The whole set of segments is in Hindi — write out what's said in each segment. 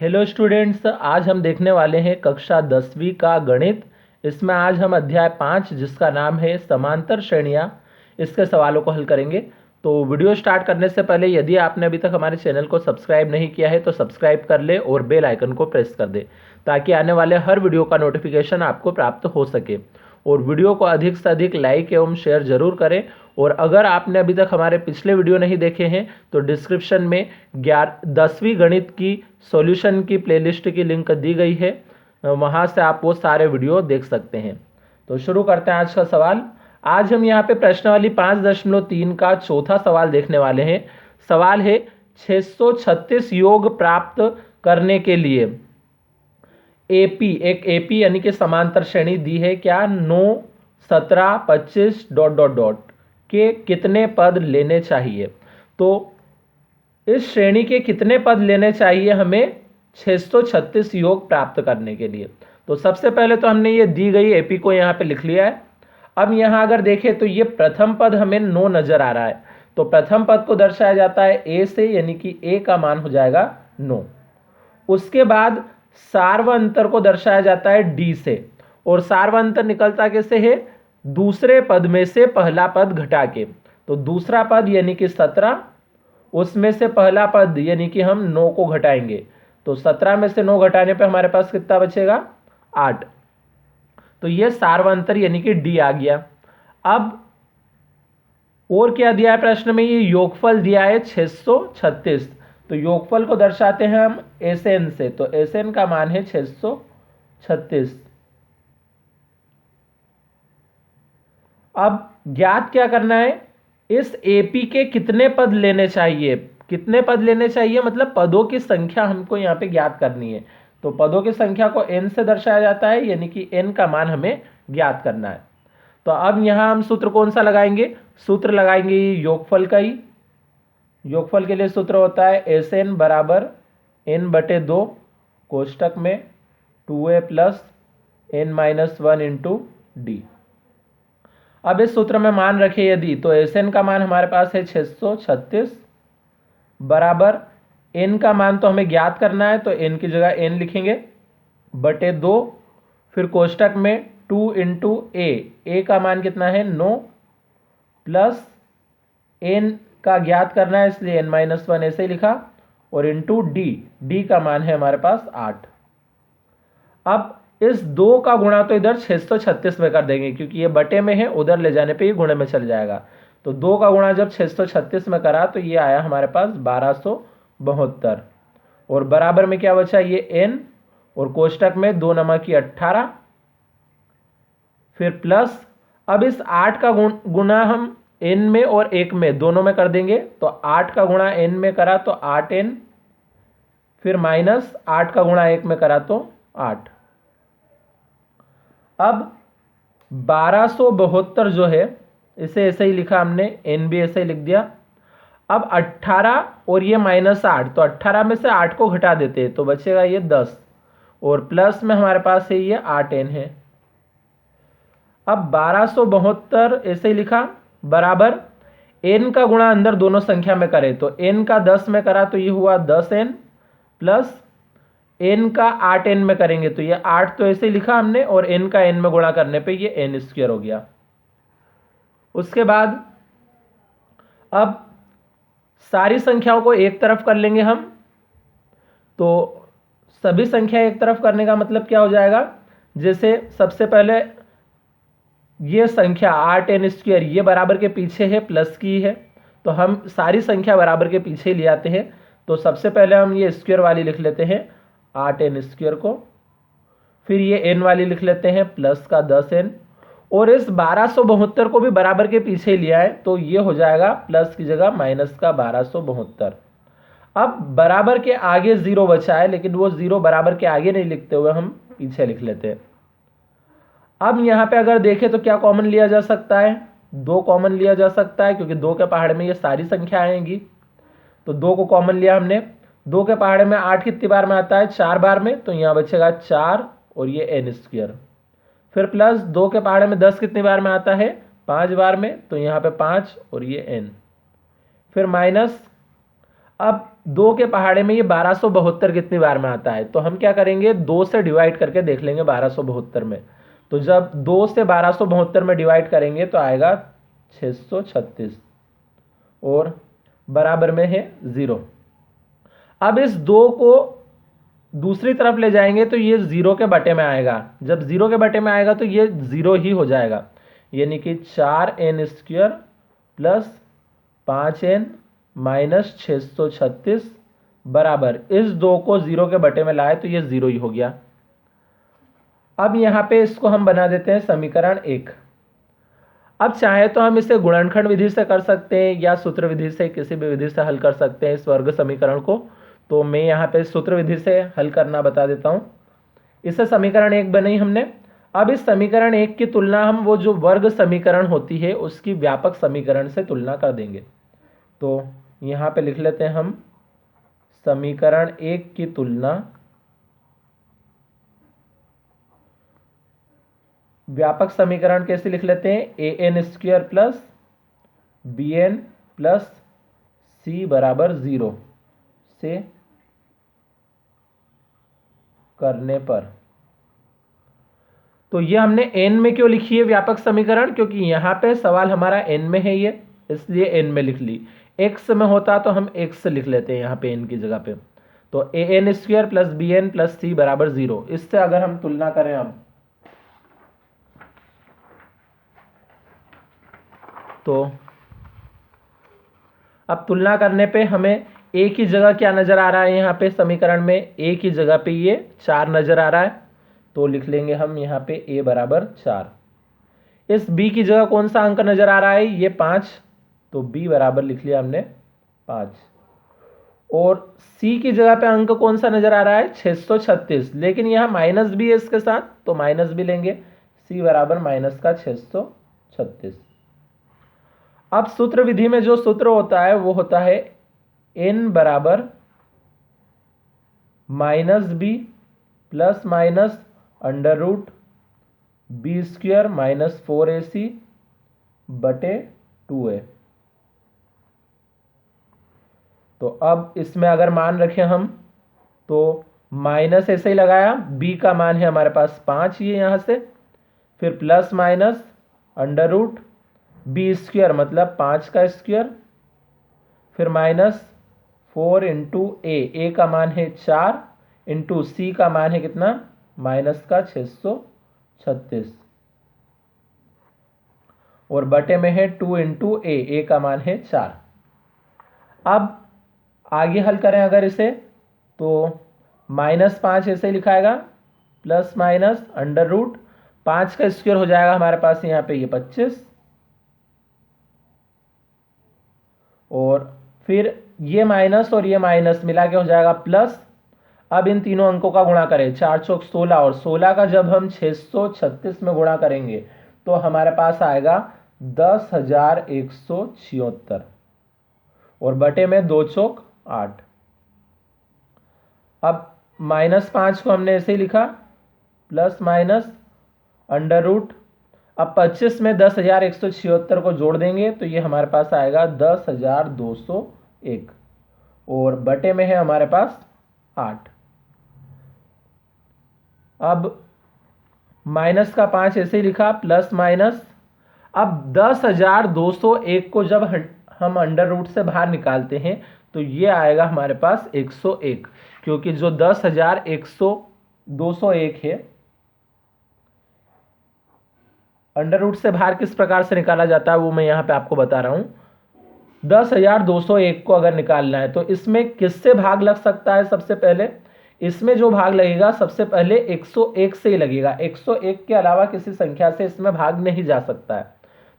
हेलो स्टूडेंट्स, आज हम देखने वाले हैं कक्षा 10वीं का गणित। इसमें आज हम अध्याय 5 जिसका नाम है समांतर श्रेणियां, इसके सवालों को हल करेंगे। तो वीडियो स्टार्ट करने से पहले यदि आपने अभी तक हमारे चैनल को सब्सक्राइब नहीं किया है तो सब्सक्राइब कर ले और बेल आइकन को प्रेस कर दे ताकि आने वाले हर वीडियो का नोटिफिकेशन आपको प्राप्त हो सके। और वीडियो को अधिक से अधिक लाइक एवं शेयर जरूर करें। और अगर आपने अभी तक हमारे पिछले वीडियो नहीं देखे हैं तो डिस्क्रिप्शन में 10वीं गणित की सॉल्यूशन की प्लेलिस्ट की लिंक दी गई है, वहां से आप वो सारे वीडियो देख सकते हैं। तो शुरू करते हैं आज का सवाल। आज हम यहाँ पे प्रश्नावली 5.3 का चौथा सवाल देखने वाले हैं। सवाल है 636 योग प्राप्त करने के लिए एपी, एक एपी यानी कि समांतर श्रेणी दी है क्या 9, 17, 25 ... के कितने पद लेने चाहिए। तो इस श्रेणी के कितने पद लेने चाहिए हमें 636 योग प्राप्त करने के लिए। तो सबसे पहले तो हमने ये दी गई एपी को यहाँ पे लिख लिया है। अब यहाँ अगर देखें तो ये प्रथम पद हमें 9 नजर आ रहा है, तो प्रथम पद को दर्शाया जाता है ए से, यानी कि ए का मान हो जाएगा 9। उसके बाद सार्वअंतर को दर्शाया जाता है डी से, और सार्वअंतर निकलता कैसे है, दूसरे पद में से पहला पद घटा के। तो दूसरा पद यानी कि 17, उसमें से पहला पद यानी कि हम 9 को घटाएंगे, तो 17 में से 9 घटाने पे हमारे पास कितना बचेगा 8। तो ये सार्वअंतर यानी कि डी आ गया। अब और क्या दिया है प्रश्न में, ये योगफल दिया है 636। तो योगफल को दर्शाते हैं हम एसएन से, तो एसएन का मान है 636। अब ज्ञात क्या करना है, इस एपी के कितने पद लेने चाहिए। कितने पद लेने चाहिए मतलब पदों की संख्या हमको यहाँ पे ज्ञात करनी है। तो पदों की संख्या को n से दर्शाया जाता है, यानी कि n का मान हमें ज्ञात करना है। तो अब यहां हम सूत्र कौन सा लगाएंगे, सूत्र लगाएंगे योगफल का ही। योगफल के लिए सूत्र होता है एस एन बराबर n/2 कोष्टक में 2a plus n-1 into D. अब इस सूत्र में मान रखे यदि, तो एस एन का मान हमारे पास है 636 बराबर n का मान तो हमें ज्ञात करना है, तो n की जगह n लिखेंगे बटे 2, फिर कोष्टक में 2 इंटू ए का मान कितना है 9 प्लस n का ज्ञात करना है इसलिए n-1 ऐसे ही लिखा, और इंटू डी का मान है हमारे पास 8। अब इस 2 का गुणा तो इधर 636 में कर देंगे, क्योंकि ये बटे में है, उधर ले जाने पे ये गुणे में चल जाएगा। तो 2 का गुणा जब 636 में करा तो ये आया हमारे पास 1272, और बराबर में क्या बचा ये n, और कोष्टक में 2 नमक 18, फिर प्लस। अब इस 8 का गुणा हम n में और 1 में दोनों में कर देंगे, तो 8 का गुणा n में करा तो 8n, फिर माइनस 8 का गुणा 1 में करा तो 8। अब 1272 जो है इसे ऐसे ही लिखा हमने, n भी ऐसे ही लिख दिया। अब 18 और ये -8, तो 18 में से 8 को घटा देते हैं तो बचेगा ये 10, और प्लस में हमारे पास है ये 8n है। अब 1272 ऐसे ही लिखा बराबर n का गुणा अंदर दोनों संख्या में करें, तो n का 10 में करा तो ये हुआ 10n प्लस n का 8n में करेंगे तो ये 8 तो ऐसे ही लिखा हमने, और n का n में गुणा करने पे ये n² हो गया। उसके बाद अब सारी संख्याओं को एक तरफ कर लेंगे हम। तो सभी संख्या एक तरफ करने का मतलब क्या हो जाएगा, जैसे सबसे पहले ये संख्या 8n² ये बराबर के पीछे है, प्लस की है, तो हम सारी संख्या बराबर के पीछे ले आते हैं। तो सबसे पहले हम ये स्क्वायर वाली लिख लेते हैं 8n² को, फिर ये n वाली लिख लेते हैं प्लस का 10n, और इस 1272 को भी बराबर के पीछे लिया है तो ये हो जाएगा प्लस की जगह माइनस का 1272। अब बराबर के आगे 0 बचा है, लेकिन वो 0 बराबर के आगे नहीं लिखते हुए हम पीछे लिख लेते हैं। अब यहाँ पे अगर देखें तो क्या कॉमन लिया जा सकता है, 2 कॉमन लिया जा सकता है, क्योंकि 2 के पहाड़ में ये सारी संख्या आएंगी। तो 2 को कॉमन लिया हमने, 2 के पहाड़े में 8 कितनी बार में आता है 4 बार में, तो यहाँ बचेगा 4 और ये n²। फिर प्लस 2 के पहाड़े में 10 कितनी बार में आता है 5 बार में, तो यहाँ पे 5 और ये n। फिर माइनस, अब 2 के पहाड़े में ये 1272 कितनी बार में आता है, तो हम क्या करेंगे 2 से डिवाइड करके देख लेंगे 1272 में। तो जब 2 से 1272 में डिवाइड करेंगे तो आएगा 636 और बराबर में है 0। अब इस 2 को दूसरी तरफ ले जाएंगे तो ये 0 के बटे में आएगा। जब 0 के बटे में आएगा तो ये 0 ही हो जाएगा, यानी कि 4n² प्लस 5n माइनस 636 बराबर, इस 2 को 0 के बटे में लाए तो ये 0 ही हो गया। अब यहाँ पे इसको हम बना देते हैं समीकरण 1। अब चाहे तो हम इसे गुणनखंड विधि से कर सकते हैं या सूत्र विधि से, किसी भी विधि से हल कर सकते हैं इस वर्ग समीकरण को। तो मैं यहाँ पे सूत्र विधि से हल करना बता देता हूँ। इससे समीकरण 1 बनाई हमने। अब इस समीकरण 1 की तुलना हम वो जो वर्ग समीकरण होती है उसकी व्यापक समीकरण से तुलना कर देंगे। तो यहाँ पे लिख लेते हैं हम समीकरण 1 की तुलना व्यापक समीकरण कैसे लिख लेते हैं, an² plus bn plus c बराबर 0 से करने पर। तो ये हमने n में क्यों लिखी है व्यापक समीकरण, क्योंकि यहाँ पे सवाल हमारा n में है ये, इसलिए n में लिख ली। x में होता तो हम x लिख लेते हैं यहाँ पे n की जगह पे। तो an² plus bn plus c बराबर 0। इससे अगर हम तुलना करें अब तुलना करने पे हमें a की जगह क्या नजर आ रहा है, यहाँ पे समीकरण में a की जगह पे ये 4 नजर आ रहा है। तो लिख लेंगे हम यहाँ पे a बराबर 4। इस b की जगह कौन सा अंक नजर आ रहा है, ये 5, तो b बराबर लिख लिया हमने 5। और c की जगह पे अंक कौन सा नजर आ रहा है, 636, लेकिन यहाँ माइनस भी है इसके साथ, तो माइनस भी लेंगे, c बराबर माइनस का 636। अब सूत्र विधि में जो सूत्र होता है वो होता है n बराबर -b plus minus √b² minus 4ac बटे 2a। तो अब इसमें अगर मान रखें हम तो माइनस ऐसे ही लगाया, b का मान है हमारे पास 5 ये यहाँ से, फिर प्लस माइनस √b² मतलब 5 का स्क्वायर, फिर माइनस 4 इंटू a का मान है 4 इंटू c का मान है कितना, माइनस का 636 और बटे में है 2 इंटू a का मान है 4। अब आगे हल करें अगर इसे तो -5 ऐसे लिखाएगा, प्लस माइनस √5 का स्क्वायर हो जाएगा हमारे पास यहाँ पे ये 25, और फिर ये माइनस और ये माइनस मिला के हो जाएगा प्लस। अब इन तीनों अंकों का गुणा करें, 4 चौक 16, और 16 का जब हम 636 में गुणा करेंगे तो हमारे पास आएगा 10,176 और बटे में 2 चौक 8। अब -5 को हमने ऐसे ही लिखा, प्लस माइनस √, अब 25 में 10,176 को जोड़ देंगे तो ये हमारे पास आएगा 10,201 और बटे में है हमारे पास 8। अब माइनस का 5 ऐसे ही लिखा, प्लस माइनस, अब 10,201 को जब हम अंडर रूट से बाहर निकालते हैं तो ये आएगा हमारे पास 101, क्योंकि जो 10,201 है अंडर रूट से बाहर किस प्रकार से निकाला जाता है वो मैं यहाँ पे आपको बता रहा हूँ। 10,201 को अगर निकालना है तो इसमें किससे भाग लग सकता है, सबसे पहले इसमें जो भाग लगेगा सबसे पहले 101 से ही लगेगा। 101 के अलावा किसी संख्या से इसमें भाग नहीं जा सकता है।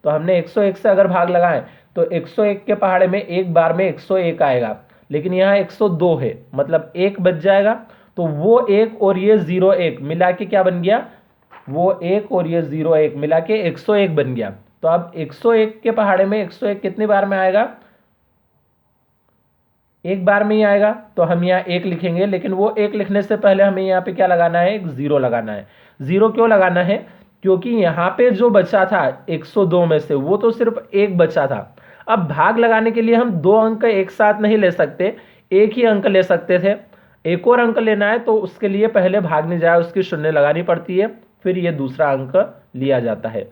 तो हमने 101 से अगर भाग लगाएं तो 101 के पहाड़े में एक बार में 101 आएगा, लेकिन यहाँ 102 है मतलब 1 बच जाएगा। तो वो 1 और ये 01 मिला के क्या बन गया, वो 1 और ये 01 मिला के 101 बन गया। तो अब 101 के पहाड़े में 101 कितनी बार में आएगा, एक बार में ही आएगा। तो हम यहाँ 1 लिखेंगे, लेकिन वो 1 लिखने से पहले हमें यहाँ पे क्या लगाना है, एक 0 लगाना है। 0 क्यों लगाना है, क्योंकि यहाँ पे जो बचा था 102 में से वो तो सिर्फ 1 बचा था। अब भाग लगाने के लिए हम 2 अंक एक साथ नहीं ले सकते, एक ही अंक ले सकते थे। एक और अंक लेना है तो उसके लिए पहले भागने जाए उसकी शून्य लगानी पड़ती है, फिर ये दूसरा अंक लिया जाता है।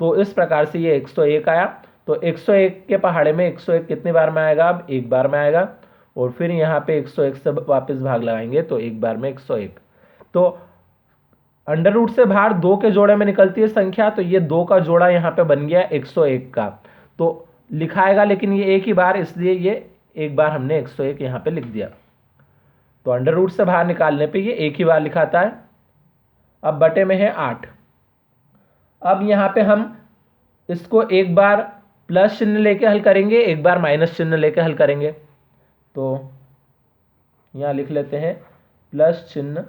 तो इस प्रकार से ये 101 आया। तो 101 के पहाड़े में 101 कितनी बार में आएगा? अब एक बार में आएगा। और फिर यहाँ पे 101 से वापस भाग लगाएंगे तो एक बार में 101। तो अंडर रूट से बाहर 2 के जोड़े में निकलती है संख्या, तो ये 2 का जोड़ा यहाँ पे बन गया 101 का। तो लिखाएगा लेकिन ये एक ही बार, इसलिए ये एक बार हमने 101 यहाँ पे लिख दिया। तो अंडर रूट से बाहर निकालने पे ये एक ही बार लिखाता है। अब बटे में है 8। अब यहाँ पे हम इसको एक बार प्लस चिन्ह लेके हल करेंगे, एक बार माइनस चिन्ह लेके हल करेंगे। तो यहाँ लिख लेते हैं प्लस चिन्ह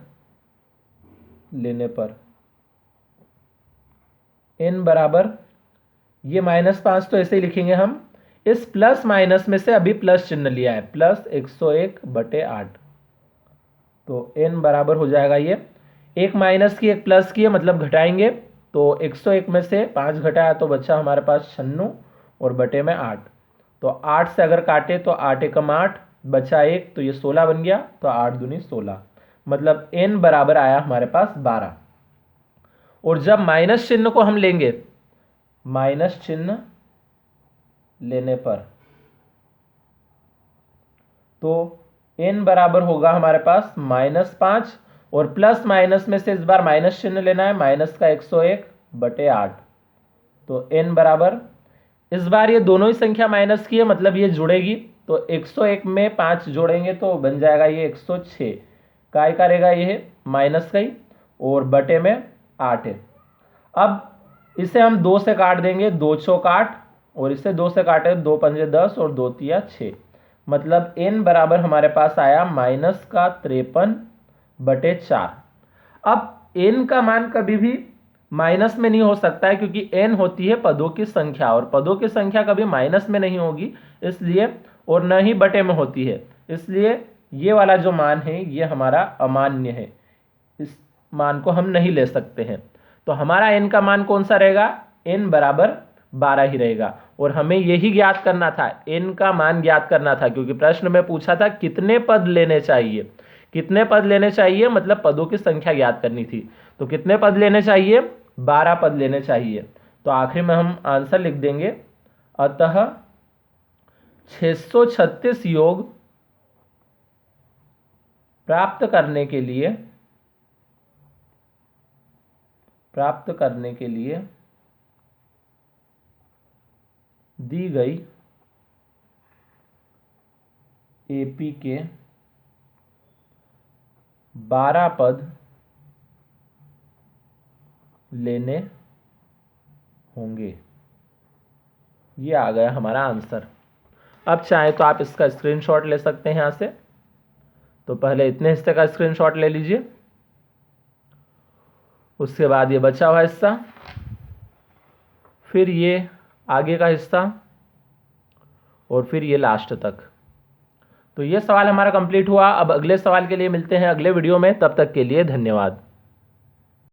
लेने पर n बराबर, ये -5 तो ऐसे ही लिखेंगे हम। इस प्लस माइनस में से अभी प्लस चिन्ह लिया है, प्लस 101 बटे 8। तो n बराबर हो जाएगा ये, एक माइनस की एक प्लस की है, मतलब घटाएंगे। तो 101 में से 5 घटाया तो बचा हमारे पास 96 और बटे में 8। तो 8 से अगर काटे तो 8 एकम 8 बचा 1, तो ये 16 बन गया। तो 8 दूनी 16, मतलब n बराबर आया हमारे पास 12। और जब माइनस चिन्ह को हम लेंगे, माइनस चिन्ह लेने पर, तो n बराबर होगा हमारे पास -5 और प्लस माइनस में से इस बार माइनस चिन्ह लेना है, माइनस का 101 बटे 8। तो n बराबर, इस बार ये दोनों ही संख्या माइनस की है, मतलब ये जुड़ेगी। तो 101 में 5 जोड़ेंगे तो बन जाएगा ये 106। काय करेगा ये माइनस का ही, और बटे में 8 है। अब इसे हम 2 से काट देंगे, 2 चौक 8, और इसे 2 से काटे 2 पंजे 10 और 2 तिया 6, मतलब n बराबर हमारे पास आया -53 बटे 4। अब n का मान कभी भी माइनस में नहीं हो सकता है, क्योंकि n होती है पदों की संख्या, और पदों की संख्या कभी माइनस में नहीं होगी, इसलिए, और न ही बटे में होती है, इसलिए ये वाला जो मान है ये हमारा अमान्य है, इस मान को हम नहीं ले सकते हैं। तो हमारा n का मान कौन सा रहेगा? n बराबर 12 ही रहेगा। और हमें यही ज्ञात करना था, n का मान ज्ञात करना था, क्योंकि प्रश्न में पूछा था कितने पद लेने चाहिए। कितने पद लेने चाहिए मतलब पदों की संख्या ज्ञात करनी थी। तो कितने पद लेने चाहिए? 12 पद लेने चाहिए। तो आखिर में हम आंसर लिख देंगे, अतः 636 योग प्राप्त करने के लिए दी गई एपी के 12 पद लेने होंगे। ये आ गया हमारा आंसर। अब चाहे तो आप इसका स्क्रीनशॉट ले सकते हैं यहाँ से। तो पहले इतने हिस्से का स्क्रीनशॉट ले लीजिए, उसके बाद ये बचा हुआ हिस्सा, फिर ये आगे का हिस्सा, और फिर ये लास्ट तक। तो ये सवाल हमारा कंप्लीट हुआ। अब अगले सवाल के लिए मिलते हैं अगले वीडियो में, तब तक के लिए धन्यवाद।